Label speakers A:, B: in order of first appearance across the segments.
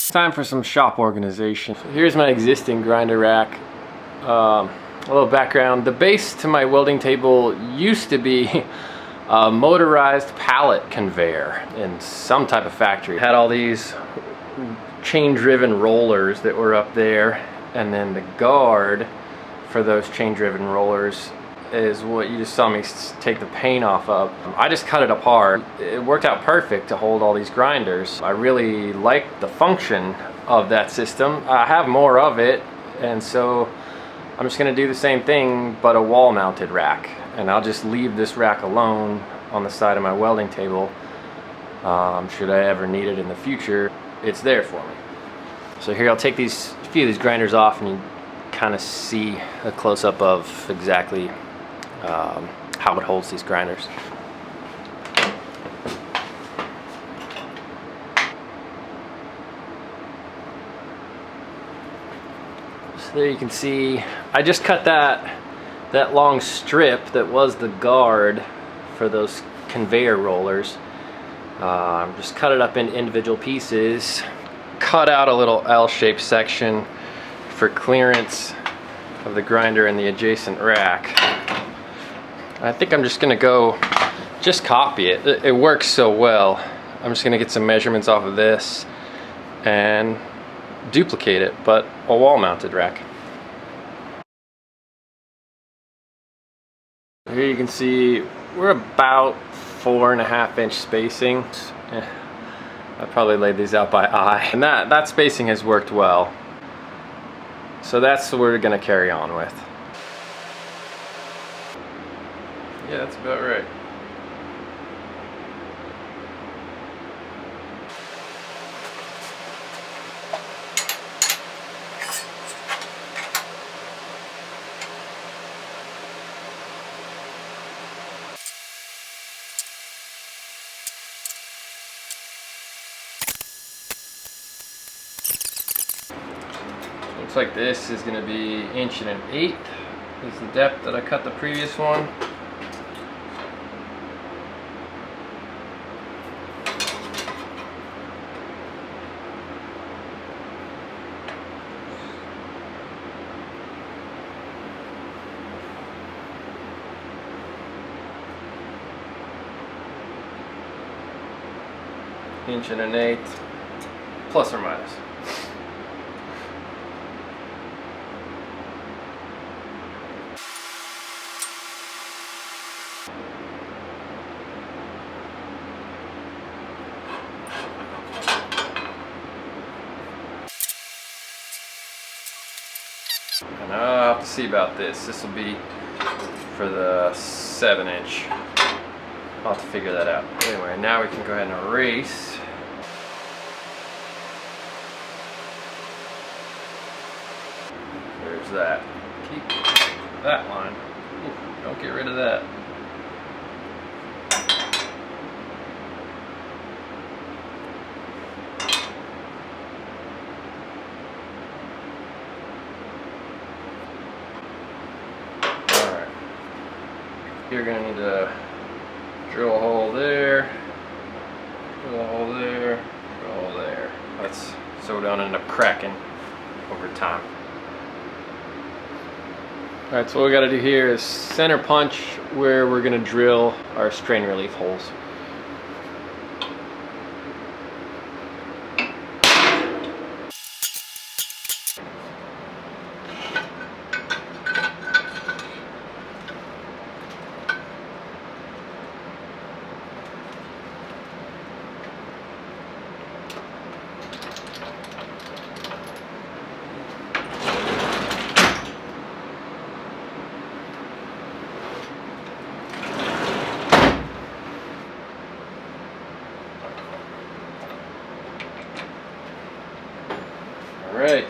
A: Time for some shop organization. So here's my existing grinder rack. A little background. The base to my welding table used to be a motorized pallet conveyor in some type of factory. It had all these chain-driven rollers that were up there, and then the guard for those chain-driven rollers is what you just saw me take the paint off of. I just cut it apart. It worked out perfect to hold all these grinders. I really like the function of that system. I have more of it, and so I'm just gonna do the same thing but a wall mounted rack, and I'll just leave this rack alone on the side of my welding table. Should I ever need it in the future, it's there for me. So here I'll take a few of these grinders off, and you kind of see a close-up of exactly how it holds these grinders. So there you can see, I just cut that long strip that was the guard for those conveyor rollers. Just cut it up into individual pieces, cut out a little L-shaped section for clearance of the grinder and the adjacent rack. I think I'm just gonna just copy it. It works so well. I'm just gonna get some measurements off of this and duplicate it, but a wall mounted rack. Here you can see we're about 4.5 inch spacing. I probably laid these out by eye, and that spacing has worked well. So that's what we're gonna carry on with. Yeah, that's about right. Looks like this is going to be 1 1/8 is the depth that I cut the previous one. Inch and 1/8, plus or minus. And I'll have to see about this. This will be for the 7 inch. I'll have to figure that out. Anyway, now we can go ahead and erase. There's that. Keep that line. Ooh, don't get rid of that. Alright. You're going to need to drill a hole there, drill a hole there, drill a hole there. That's so we don't end up cracking over time. Alright, so what we got to do here is center punch where we're going to drill our strain relief holes. All right.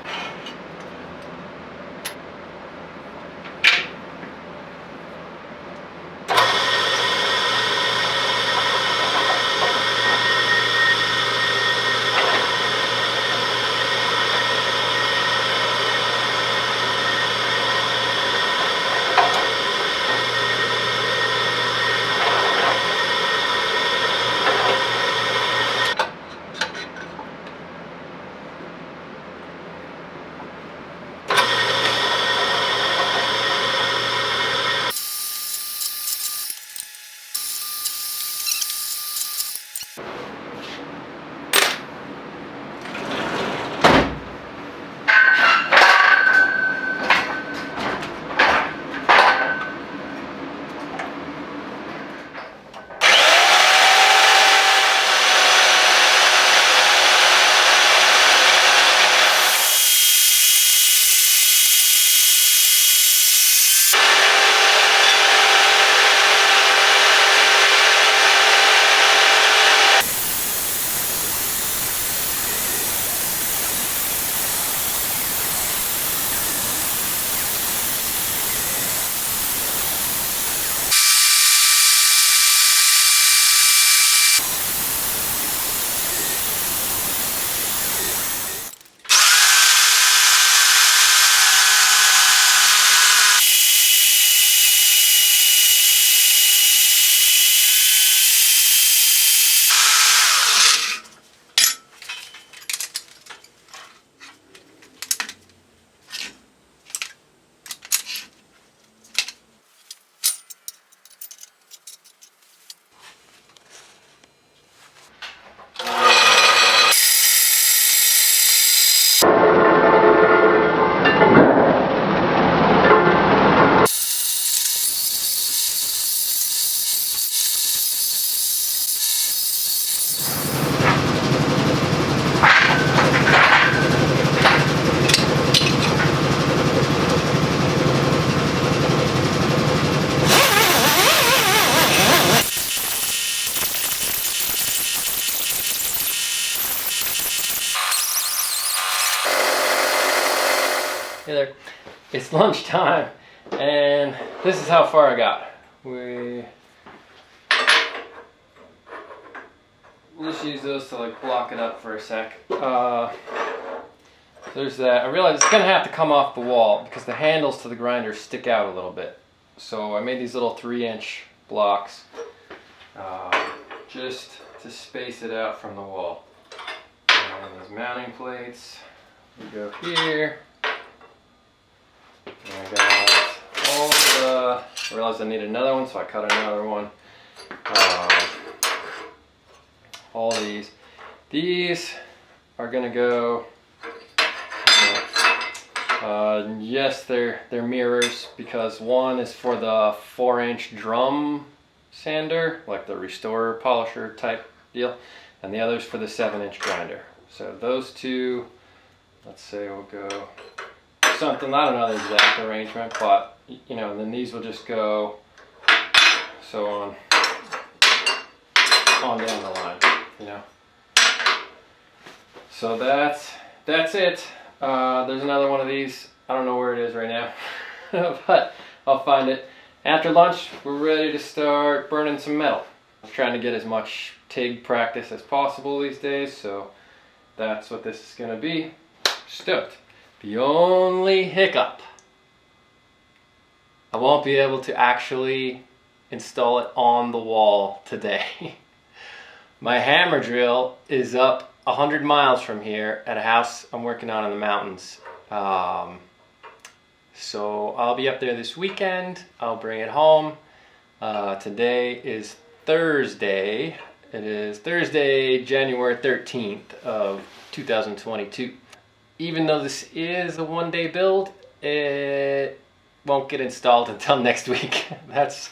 A: Hey there. It's lunchtime, and this is how far I got. We'll just use those to like block it up for a sec. There's that. I realize it's gonna have to come off the wall because the handles to the grinder stick out a little bit. So I made these little 3-inch blocks just to space it out from the wall. And these mounting plates, we go here. And I got all the, I realized I need another one, so I cut another one. All these. These are gonna go, yes, they're mirrors, because one is for the 4-inch drum sander, like the restorer polisher type deal, and the other's for the 7-inch grinder. So those two, let's say we'll go something, I don't know the exact arrangement, but you know, and then these will just go so on down the line, you know. So that's it. There's another one of these. I don't know where it is right now, but I'll find it. After lunch, we're ready to start burning some metal. I'm trying to get as much TIG practice as possible these days, so that's what this is going to be. Stoked. The only hiccup, I won't be able to actually install it on the wall today. My hammer drill is up 100 miles from here at a house I'm working on in the mountains. So I'll be up there this weekend. I'll bring it home. Today is Thursday. It is Thursday, January 13th of 2022. Even though this is a one-day build, it won't get installed until next week. That's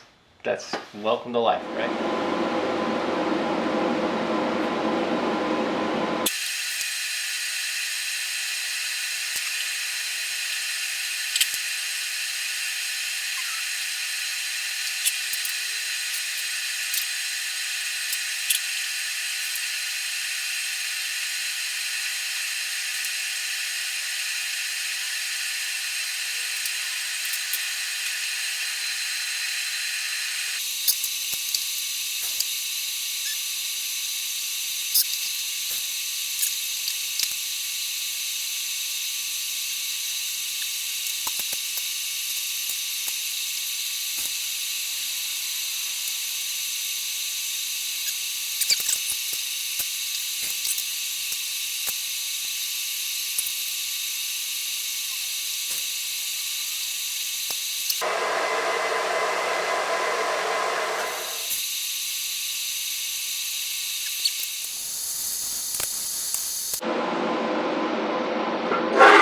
A: welcome to life, right?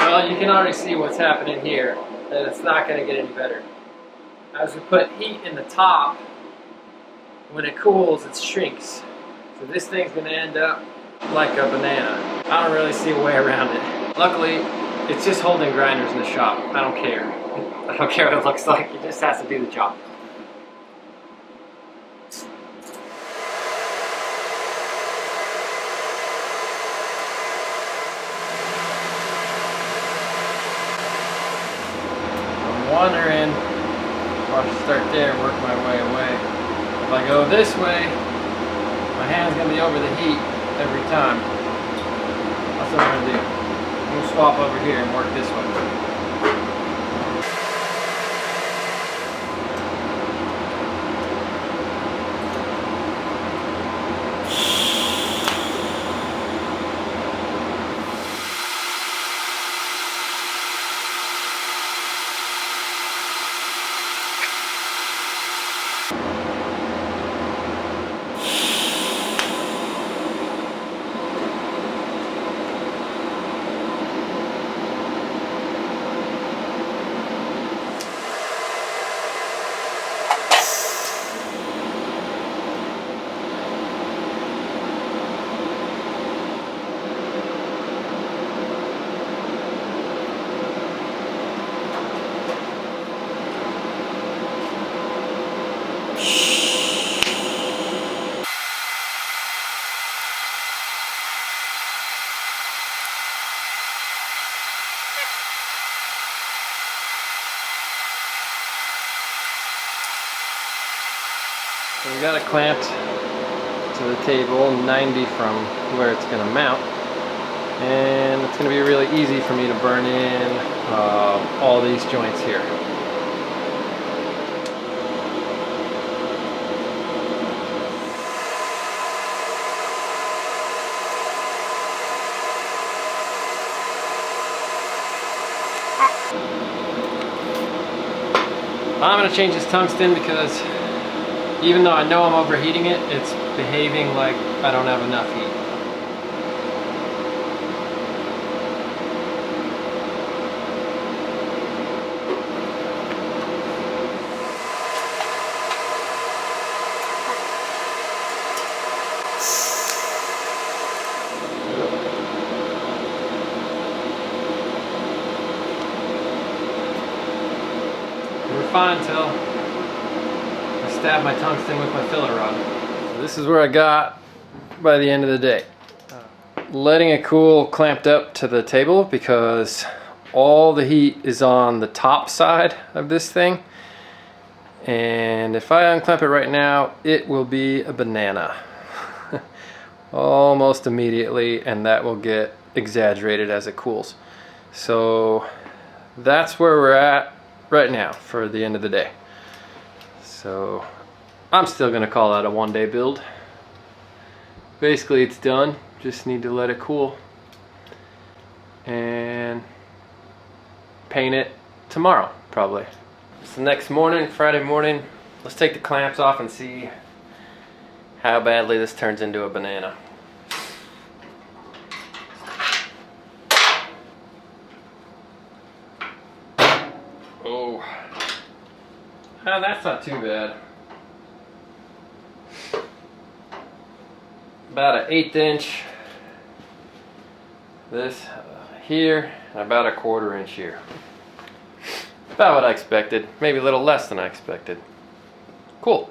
A: Well, you can already see what's happening here, and it's not going to get any better. As we put heat in the top, when it cools, it shrinks. So this thing's going to end up like a banana. I don't really see a way around it. Luckily, it's just holding grinders in the shop. I don't care. I don't care what it looks like. It just has to do the job. Wandering, I'll just start there and work my way away. If I go this way, my hand's gonna be over the heat every time. That's what I'm gonna do. I'm gonna swap over here and work this way. We got it clamped to the table 90 from where it's going to mount, and it's going to be really easy for me to burn in all these joints here. I'm going to change this tungsten because even though I know I'm overheating it, it's behaving like I don't have enough heat. We're fine till I stab my tungsten with my filler rod. So this is where I got by the end of the day. Letting it cool clamped up to the table because all the heat is on the top side of this thing. And if I unclamp it right now, it will be a banana. Almost immediately, and that will get exaggerated as it cools. So that's where we're at right now for the end of the day. So I'm still gonna call that a one-day build. Basically it's done, just need to let it cool and paint it tomorrow probably. It's the next morning, Friday morning. Let's take the clamps off and see how badly this turns into a banana. Oh, that's not too bad. About an 1/8 inch this here, and about a 1/4 inch here. About what I expected, maybe a little less than I expected. Cool.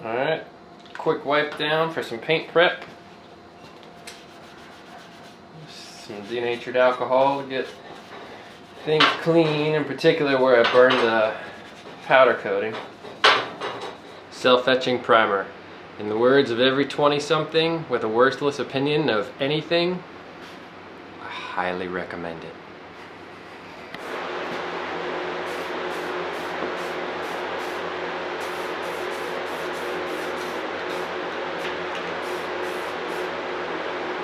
A: Alright, quick wipe down for some paint prep. Some denatured alcohol to get things clean, in particular where I burned the powder coating. Self-etching primer. In the words of every 20-something with a worthless opinion of anything, I highly recommend it.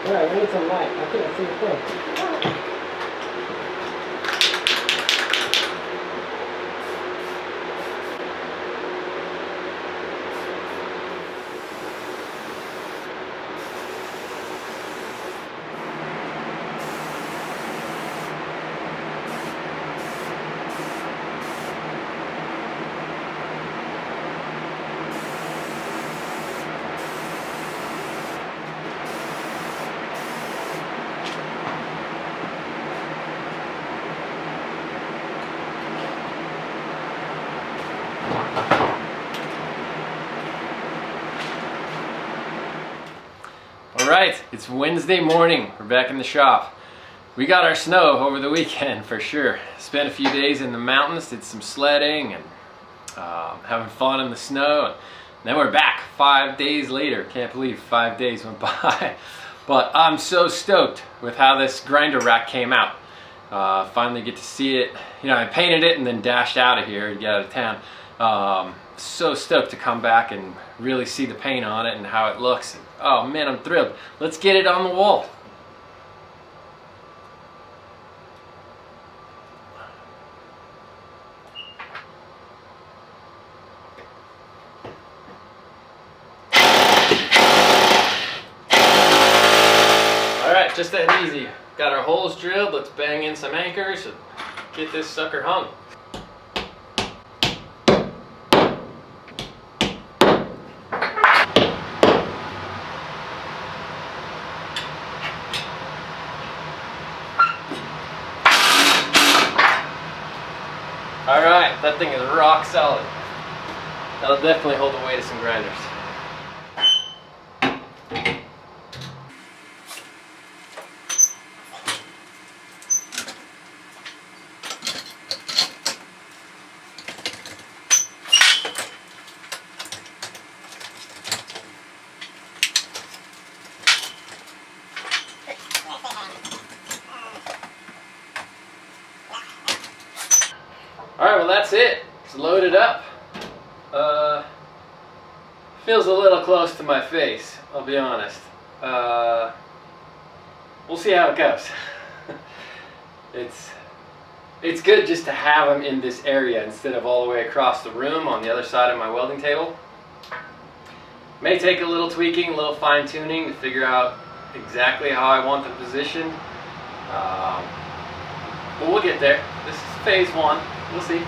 A: Alright, we need some light. I can't see a thing. Alright, it's Wednesday morning. We're back in the shop. We got our snow over the weekend for sure. Spent a few days in the mountains, did some sledding and having fun in the snow. And then we're back 5 days later. Can't believe 5 days went by. But I'm so stoked with how this grinder rack came out. Finally get to see it. You know, I painted it and then dashed out of here to get out of town. So stoked to come back and really see the paint on it and how it looks. Oh man, I'm thrilled. Let's get it on the wall. Alright, just that easy. Got our holes drilled. Let's bang in some anchors and get this sucker hung. Alright, that thing is rock solid. That'll definitely hold the weight of some grinders. that's it. It's loaded up. Feels a little close to my face, I'll be honest. We'll see how it goes. It's good just to have them in this area instead of all the way across the room on the other side of my welding table. May take a little tweaking, a little fine tuning to figure out exactly how I want the position. But we'll get there. This is phase one. We'll see.